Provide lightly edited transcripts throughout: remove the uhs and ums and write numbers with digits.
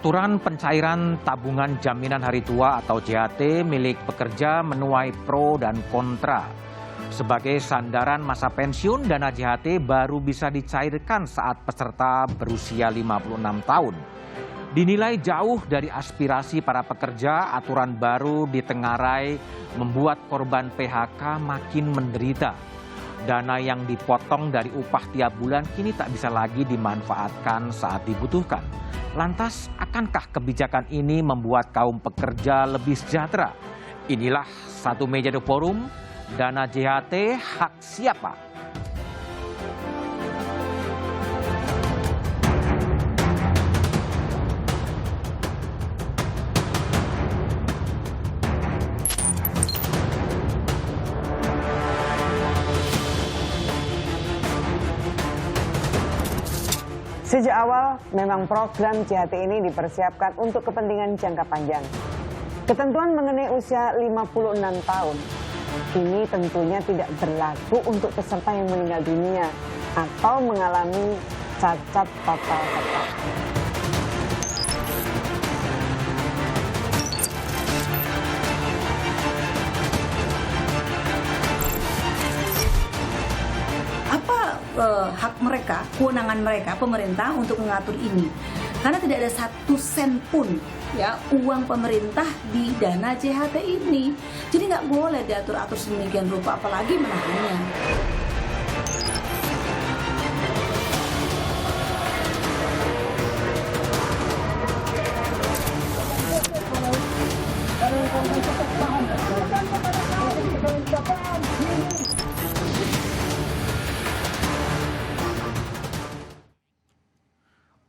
Aturan pencairan tabungan jaminan hari tua atau JHT milik pekerja menuai pro dan kontra. Sebagai sandaran masa pensiun, dana JHT baru bisa dicairkan saat peserta berusia 56 tahun. Dinilai jauh dari aspirasi para pekerja, aturan baru ditengarai membuat korban PHK makin menderita. Dana yang dipotong dari upah tiap bulan kini tak bisa lagi dimanfaatkan saat dibutuhkan. Lantas, akankah kebijakan ini membuat kaum pekerja lebih sejahtera? Inilah Satu Meja The Forum, dana JHT hak siapa? Sejak awal, memang program JHT ini dipersiapkan untuk kepentingan jangka panjang. Ketentuan mengenai usia 56 tahun, ini tentunya tidak berlaku untuk peserta yang meninggal dunia atau mengalami cacat total tetap. Hak mereka, kewenangan mereka, pemerintah untuk mengatur ini. Karena tidak ada 1 sen pun ya uang pemerintah di dana JHT ini. Jadi nggak boleh diatur-atur sedemikian rupa, apalagi menahannya.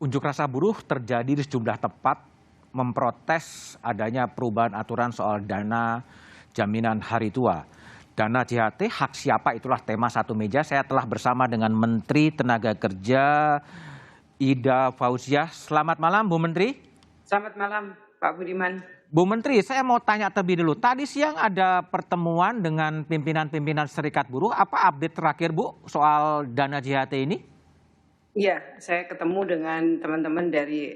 Unjuk rasa buruh terjadi di sejumlah tempat memprotes adanya perubahan aturan soal dana jaminan hari tua. Dana JHT hak siapa, itulah tema Satu Meja. Saya telah bersama dengan Menteri Tenaga Kerja Ida Fauziah. Selamat malam Bu Menteri. Selamat malam Pak Budiman. Bu Menteri, saya mau tanya terlebih dulu. Tadi siang ada pertemuan dengan pimpinan-pimpinan serikat buruh. Apa update terakhir Bu soal dana JHT ini? Iya, saya ketemu dengan teman-teman dari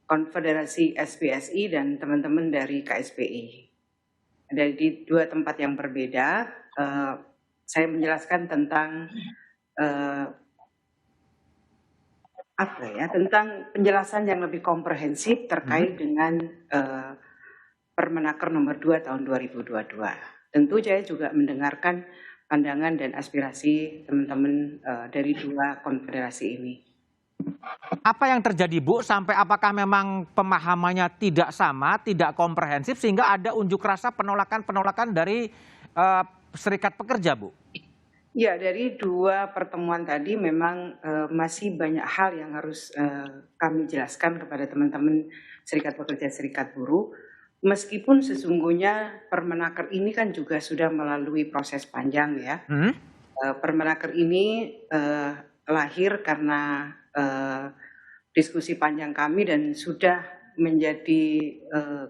Konfederasi SPSI dan teman-teman dari KSPI. Dari 2 tempat yang berbeda, saya menjelaskan tentang tentang penjelasan yang lebih komprehensif terkait dengan Permenaker nomor 2 tahun 2022. Tentu saya juga mendengarkan pandangan dan aspirasi teman-teman dari 2 konfederasi ini. Apa yang terjadi Bu, sampai apakah memang pemahamannya tidak sama, tidak komprehensif sehingga ada unjuk rasa penolakan dari serikat pekerja Bu? Ya, dari 2 pertemuan tadi memang masih banyak hal yang harus kami jelaskan kepada teman-teman serikat pekerja, serikat buruh. Meskipun sesungguhnya Permenaker ini kan juga sudah melalui proses panjang ya. Permenaker ini lahir karena diskusi panjang kami dan sudah menjadi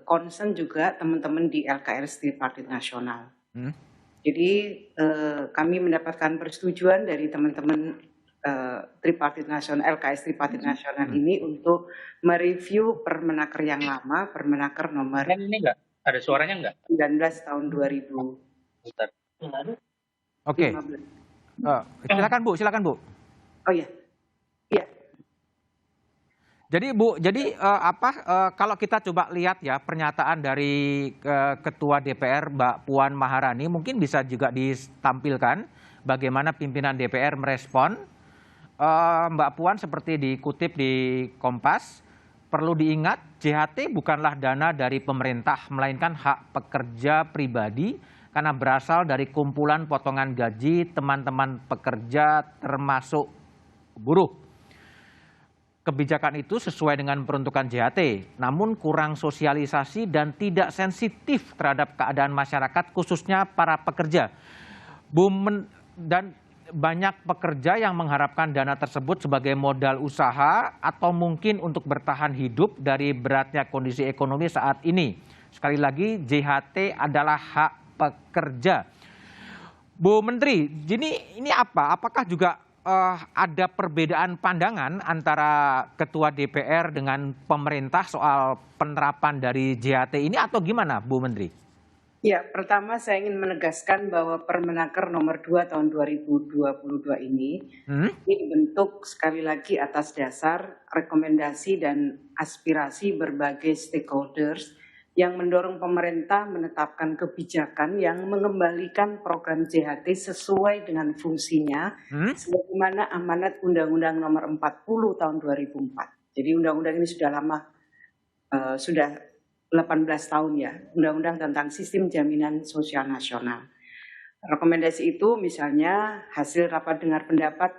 concern juga teman-teman di LKS Tripartit Nasional. Jadi kami mendapatkan persetujuan dari teman-teman Tripartit Nasional, LKS Tripartit Nasional ini untuk mereview Permenaker yang lama, Permenaker nomor ini enggak? Ada suaranya enggak? 19 tahun 2000. Oke. Silakan Bu. Oh iya. Iya. Jadi Bu, kalau kita coba lihat ya pernyataan dari Ketua DPR Mbak Puan Maharani, mungkin bisa juga ditampilkan bagaimana pimpinan DPR merespon. Mbak Puan seperti dikutip di Kompas, perlu diingat JHT bukanlah dana dari pemerintah, melainkan hak pekerja pribadi karena berasal dari kumpulan potongan gaji teman-teman pekerja termasuk buruh. Kebijakan itu sesuai dengan peruntukan JHT, namun kurang sosialisasi dan tidak sensitif terhadap keadaan masyarakat, khususnya para pekerja. Dan banyak pekerja yang mengharapkan dana tersebut sebagai modal usaha atau mungkin untuk bertahan hidup dari beratnya kondisi ekonomi saat ini. Sekali lagi, JHT adalah hak pekerja. Bu Menteri, ini apa? Apakah juga ada perbedaan pandangan antara Ketua DPR dengan pemerintah soal penerapan dari JHT ini atau gimana, Bu Menteri? Ya, pertama saya ingin menegaskan bahwa Permenaker nomor 2 tahun 2022 ini dibentuk sekali lagi atas dasar rekomendasi dan aspirasi berbagai stakeholders yang mendorong pemerintah menetapkan kebijakan yang mengembalikan program JHT sesuai dengan fungsinya sebagaimana amanat Undang-Undang nomor 40 tahun 2004. Jadi undang-undang ini sudah lama, sudah 18 tahun ya, Undang-Undang tentang Sistem Jaminan Sosial Nasional. Rekomendasi itu misalnya hasil rapat dengar pendapat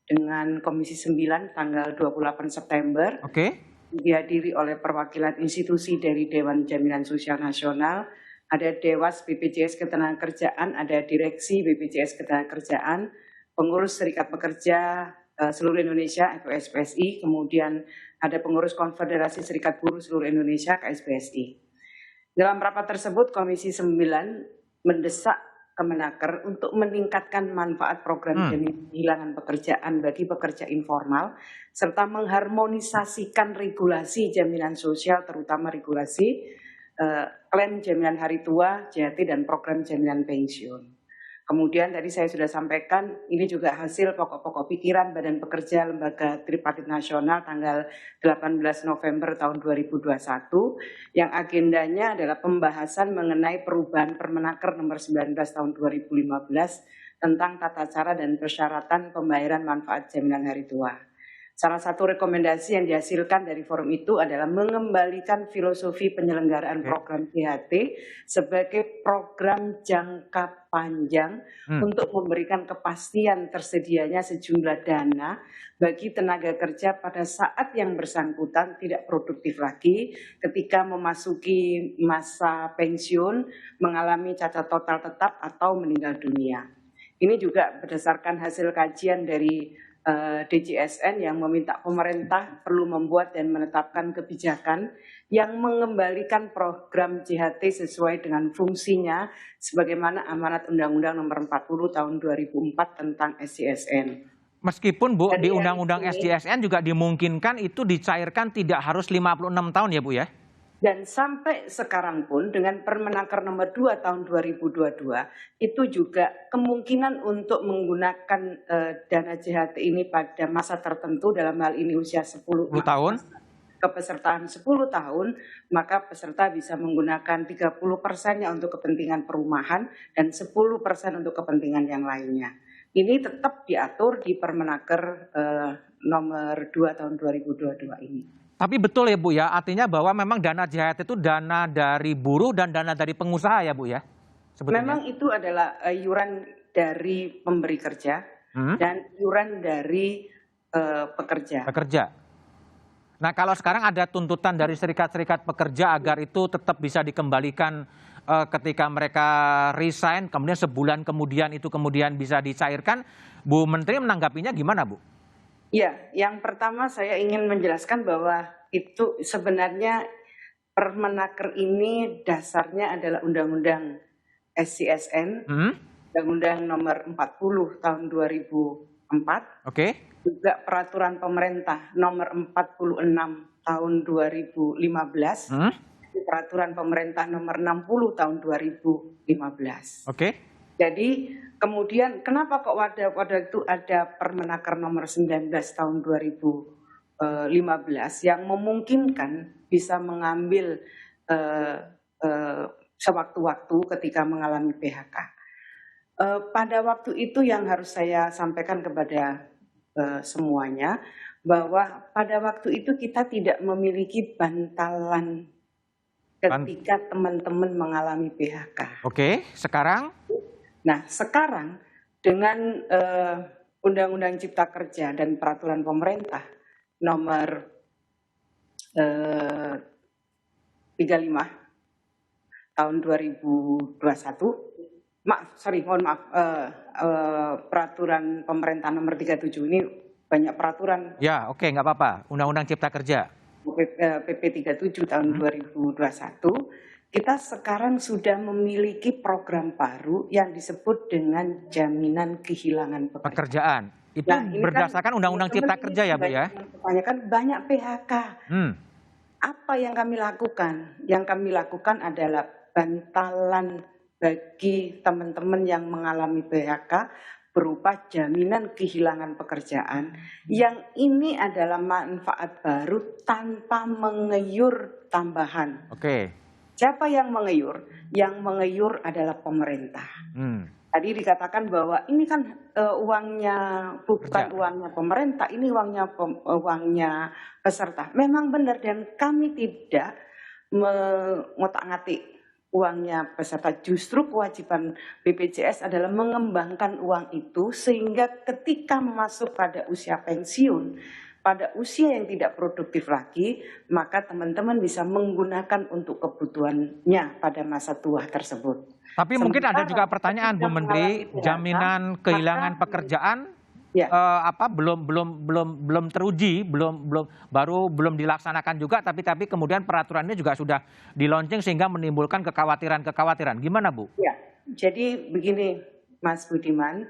dengan Komisi 9 tanggal 28 September. Oke. Dihadiri oleh perwakilan institusi dari Dewan Jaminan Sosial Nasional, ada Dewas BPJS Ketenagakerjaan, ada Direksi BPJS Ketenagakerjaan, pengurus Serikat Pekerja seluruh Indonesia atau SPSI, kemudian ada pengurus Konfederasi Serikat Buruh seluruh Indonesia KSPSI. Dalam rapat tersebut Komisi 9 mendesak Kemenaker untuk meningkatkan manfaat program jaminan kehilangan pekerjaan bagi pekerja informal serta mengharmonisasikan regulasi jaminan sosial terutama regulasi klaim jaminan hari tua, JHT dan program jaminan pensiun. Kemudian tadi saya sudah sampaikan ini juga hasil pokok-pokok pikiran Badan Pekerja Lembaga Tripartit Nasional tanggal 18 November tahun 2021 yang agendanya adalah pembahasan mengenai perubahan Permenaker nomor 19 tahun 2015 tentang tata cara dan persyaratan pembayaran manfaat jaminan hari tua. Salah satu rekomendasi yang dihasilkan dari forum itu adalah mengembalikan filosofi penyelenggaraan program JHT sebagai program jangka panjang untuk memberikan kepastian tersedianya sejumlah dana bagi tenaga kerja pada saat yang bersangkutan tidak produktif lagi ketika memasuki masa pensiun, mengalami cacat total tetap atau meninggal dunia. Ini juga berdasarkan hasil kajian dari DJSN yang meminta pemerintah perlu membuat dan menetapkan kebijakan yang mengembalikan program JHT sesuai dengan fungsinya sebagaimana amanat Undang-Undang nomor 40 tahun 2004 tentang SJSN. Meskipun Bu, di Jadi Undang-Undang SJSN juga dimungkinkan itu dicairkan tidak harus 56 tahun ya Bu ya? Dan sampai sekarang pun dengan Permenaker nomor 2 tahun 2022 itu juga kemungkinan untuk menggunakan dana JHT ini pada masa tertentu dalam hal ini usia 10 tahun. Kepesertaan 10 tahun, maka peserta bisa menggunakan 30%-nya untuk kepentingan perumahan dan 10% untuk kepentingan yang lainnya. Ini tetap diatur di Permenaker nomor 2 tahun 2022 ini. Tapi betul ya Bu ya, artinya bahwa memang dana JHT itu dana dari buruh dan dana dari pengusaha ya Bu ya? Sebetulnya. Memang itu adalah iuran dari pemberi kerja dan iuran dari pekerja. Nah kalau sekarang ada tuntutan dari serikat-serikat pekerja agar itu tetap bisa dikembalikan ketika mereka resign, kemudian sebulan kemudian itu kemudian bisa dicairkan, Bu Menteri menanggapinya gimana Bu? Ya, yang pertama saya ingin menjelaskan bahwa itu sebenarnya Permenaker ini dasarnya adalah Undang-Undang SJSN, Undang-Undang nomor 40 tahun 2004, juga Peraturan Pemerintah nomor 46 tahun 2015, Peraturan Pemerintah nomor 60 tahun 2015. Jadi kemudian kenapa kok pada itu ada Permenaker nomor 19 tahun 2015 yang memungkinkan bisa mengambil sewaktu-waktu ketika mengalami PHK. Pada waktu itu yang harus saya sampaikan kepada semuanya bahwa pada waktu itu kita tidak memiliki bantalan ketika teman-teman mengalami PHK. Sekarang? Nah, sekarang dengan Undang-Undang Cipta Kerja dan Peraturan Pemerintah nomor 35 tahun 2021, Peraturan Pemerintah nomor 37 ini banyak peraturan. Ya, nggak apa-apa. Undang-Undang Cipta Kerja. PP 37 tahun 2021. Kita sekarang sudah memiliki program baru yang disebut dengan jaminan kehilangan pekerjaan. Itu berdasarkan Undang-Undang Cipta Kerja ya Bu ya? Pertanyakan banyak PHK. Hmm. Apa yang kami lakukan? Yang kami lakukan adalah bantalan bagi teman-teman yang mengalami PHK berupa jaminan kehilangan pekerjaan. Yang ini adalah manfaat baru tanpa mengeyur tambahan. Oke. Siapa yang mengeyur? Yang mengeyur adalah pemerintah. Tadi dikatakan bahwa ini kan uangnya bukan uangnya pemerintah, ini uangnya peserta. Memang benar dan kami tidak mengotak-ngatik uangnya peserta. Justru kewajiban BPJS adalah mengembangkan uang itu sehingga ketika masuk pada usia pensiun, pada usia yang tidak produktif lagi, maka teman-teman bisa menggunakan untuk kebutuhannya pada masa tua tersebut. Tapi mungkin ada juga pertanyaan Bu Menteri, jaminan kehilangan pekerjaan belum teruji, belum dilaksanakan juga, tapi kemudian peraturannya juga sudah di-launching sehingga menimbulkan kekhawatiran. Gimana Bu? Ya, jadi begini Mas Budiman,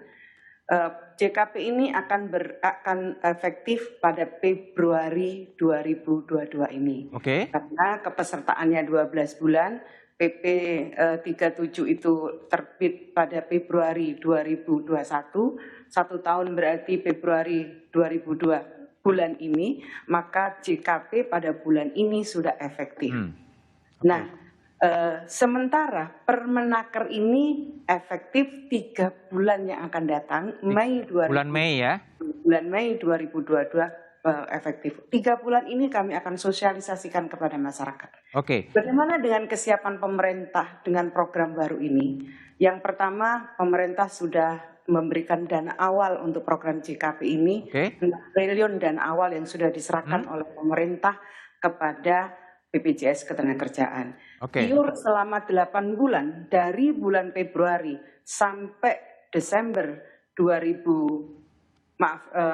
JKP ini akan efektif pada Februari 2022 ini. Oke. Karena kepesertaannya 12 bulan, PP 37 itu terbit pada Februari 2021, 1 tahun berarti Februari 2002 bulan ini, maka JKP pada bulan ini sudah efektif. Okay. Nah, sementara Permenaker ini efektif 3 bulan yang akan datang, bulan Mei ya? Bulan Mei 2022 efektif. 3 bulan ini kami akan sosialisasikan kepada masyarakat. Oke. Bagaimana dengan kesiapan pemerintah dengan program baru ini? Yang pertama, pemerintah sudah memberikan dana awal untuk program JKP ini, 6 triliun dana awal yang sudah diserahkan oleh pemerintah kepada BPJS Ketenagakerjaan. Iur selama 8 bulan dari bulan Februari sampai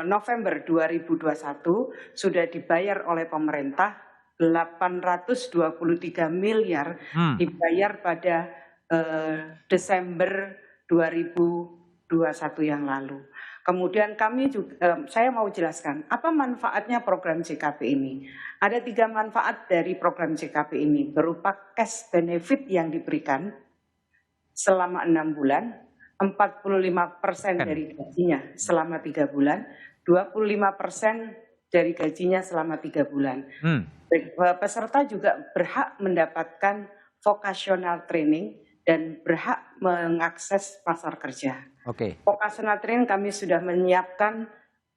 November 2021 sudah dibayar oleh pemerintah 823 miliar dibayar pada Desember 2021 yang lalu. Kemudian kami juga, saya mau jelaskan apa manfaatnya program JKP ini. Ada 3 manfaat dari program JKP ini berupa cash benefit yang diberikan selama 6 bulan. 45% dari gajinya selama 3 bulan, 25% dari gajinya selama 3 bulan. Peserta juga berhak mendapatkan vocational training dan berhak mengakses pasar kerja. Vocational training kami sudah menyiapkan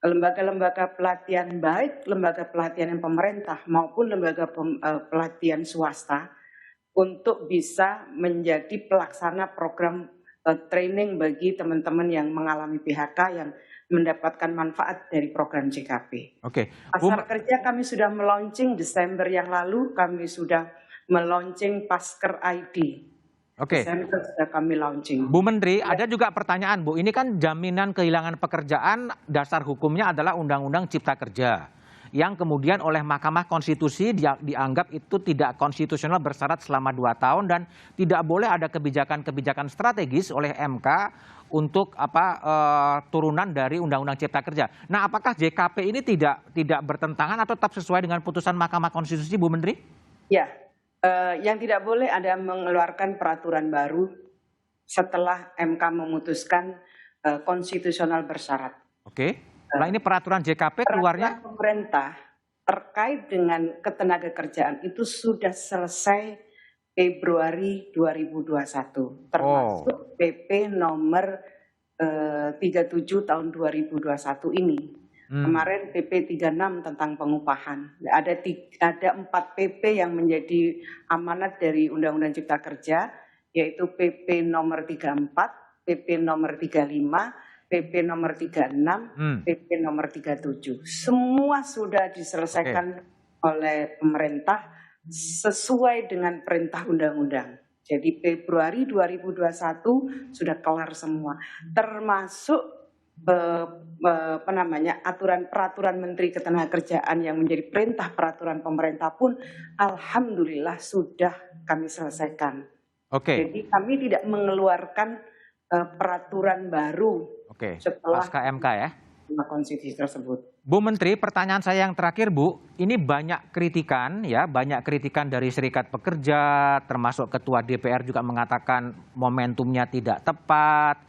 lembaga-lembaga pelatihan, baik lembaga pelatihan yang pemerintah maupun lembaga pelatihan swasta untuk bisa menjadi pelaksana program training bagi teman-teman yang mengalami PHK yang mendapatkan manfaat dari program JKP. Pasar kerja kami sudah meluncing Desember yang lalu, kami sudah meluncing Pasker ID. Desember sudah kami launching. Bu Menteri, ada juga pertanyaan Bu, ini kan jaminan kehilangan pekerjaan dasar hukumnya adalah Undang-Undang Cipta Kerja, yang kemudian oleh Mahkamah Konstitusi dianggap itu tidak konstitusional bersyarat selama 2 tahun dan tidak boleh ada kebijakan-kebijakan strategis oleh MK untuk turunan dari Undang-Undang Cipta Kerja. Nah, apakah JKP ini tidak bertentangan atau tetap sesuai dengan putusan Mahkamah Konstitusi, Bu Menteri? Ya, yang tidak boleh ada mengeluarkan peraturan baru setelah MK memutuskan konstitusional bersyarat. Nah, ini peraturan JKP keluarnya? Pemerintah terkait dengan ketenagakerjaan itu sudah selesai Februari 2021, termasuk PP nomor 37 tahun 2021 ini. Kemarin PP 36 tentang pengupahan. Ada 4 PP yang menjadi amanat dari Undang-Undang Cipta Kerja, yaitu PP nomor 34, PP nomor 35, PP nomor 36, PP nomor 37. Semua sudah diselesaikan oleh pemerintah sesuai dengan perintah undang-undang. Jadi Februari 2021 sudah kelar semua. Termasuk aturan peraturan Menteri Ketenagakerjaan yang menjadi perintah peraturan pemerintah pun alhamdulillah sudah kami selesaikan. Jadi kami tidak mengeluarkan peraturan baru setelah pasca MK ya? Mahkamah Konstitusi tersebut. Bu Menteri, pertanyaan saya yang terakhir, Bu, ini banyak kritikan dari Serikat Pekerja, termasuk Ketua DPR juga mengatakan momentumnya tidak tepat.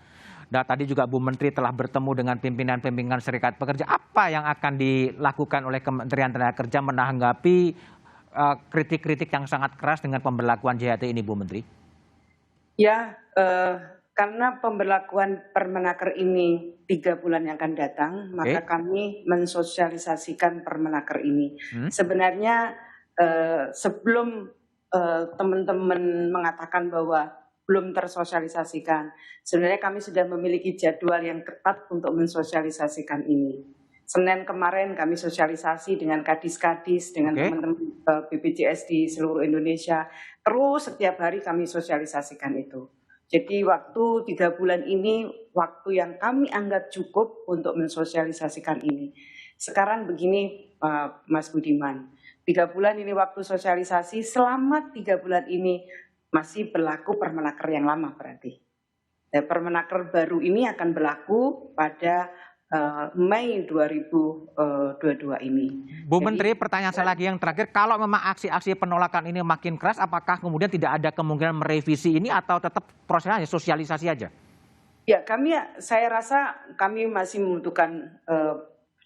Dan tadi juga Bu Menteri telah bertemu dengan pimpinan-pimpinan Serikat Pekerja. Apa yang akan dilakukan oleh Kementerian Tenaga Kerja menanggapi kritik-kritik yang sangat keras dengan pemberlakuan JHT ini, Bu Menteri? Ya, karena pemberlakuan Permenaker ini 3 bulan yang akan datang, maka kami mensosialisasikan Permenaker ini. Sebenarnya sebelum teman-teman mengatakan bahwa belum tersosialisasikan, sebenarnya kami sudah memiliki jadwal yang ketat untuk mensosialisasikan ini. Senin kemarin kami sosialisasi dengan kadis-kadis, dengan teman-teman BPJS di seluruh Indonesia. Terus setiap hari kami sosialisasikan itu. Jadi waktu 3 bulan ini waktu yang kami anggap cukup untuk mensosialisasikan ini. Sekarang begini Mas Budiman, 3 bulan ini waktu sosialisasi, selama 3 bulan ini masih berlaku Permenaker yang lama berarti. Permenaker baru ini akan berlaku pada Mei 2022 ini. Bu Menteri, pertanyaan saya lagi yang terakhir, kalau memang aksi-aksi penolakan ini makin keras, apakah kemudian tidak ada kemungkinan merevisi ini atau tetap prosesnya sosialisasi aja? Ya, saya rasa kami masih membutuhkan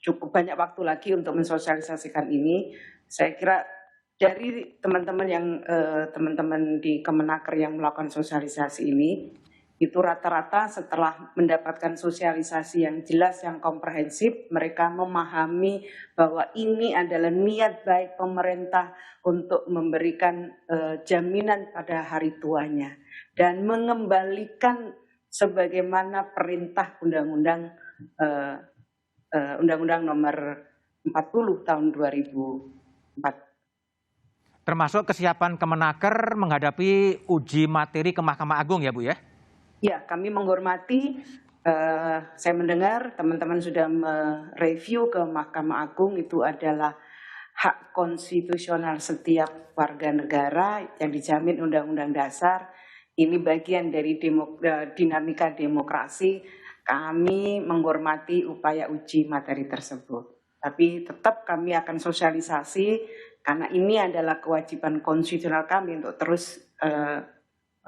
cukup banyak waktu lagi untuk mensosialisasikan ini. Saya kira dari teman-teman di Kemenaker yang melakukan sosialisasi ini, itu rata-rata setelah mendapatkan sosialisasi yang jelas, yang komprehensif, mereka memahami bahwa ini adalah niat baik pemerintah untuk memberikan jaminan pada hari tuanya dan mengembalikan sebagaimana perintah Undang-Undang Nomor 40 tahun 2004. Termasuk kesiapan Kemenaker menghadapi uji materi ke Mahkamah Agung ya Bu ya? Ya, kami menghormati, saya mendengar teman-teman sudah mereview ke Mahkamah Agung, itu adalah hak konstitusional setiap warga negara yang dijamin Undang-Undang Dasar. Ini bagian dari dinamika demokrasi. Kami menghormati upaya uji materi tersebut. Tapi tetap kami akan sosialisasi karena ini adalah kewajiban konstitusional kami untuk terus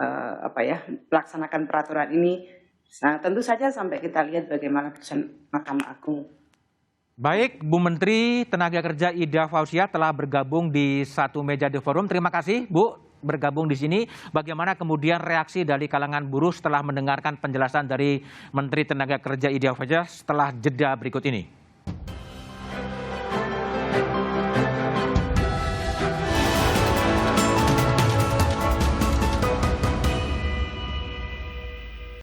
melaksanakan peraturan ini. Nah, tentu saja sampai kita lihat bagaimana putusan Mahkamah Agung. Baik, Bu Menteri Tenaga Kerja Ida Fauziah telah bergabung di satu meja The Forum. Terima kasih Bu bergabung di sini. Bagaimana kemudian reaksi dari kalangan buruh setelah mendengarkan penjelasan dari Menteri Tenaga Kerja Ida Fauziah setelah jeda berikut ini?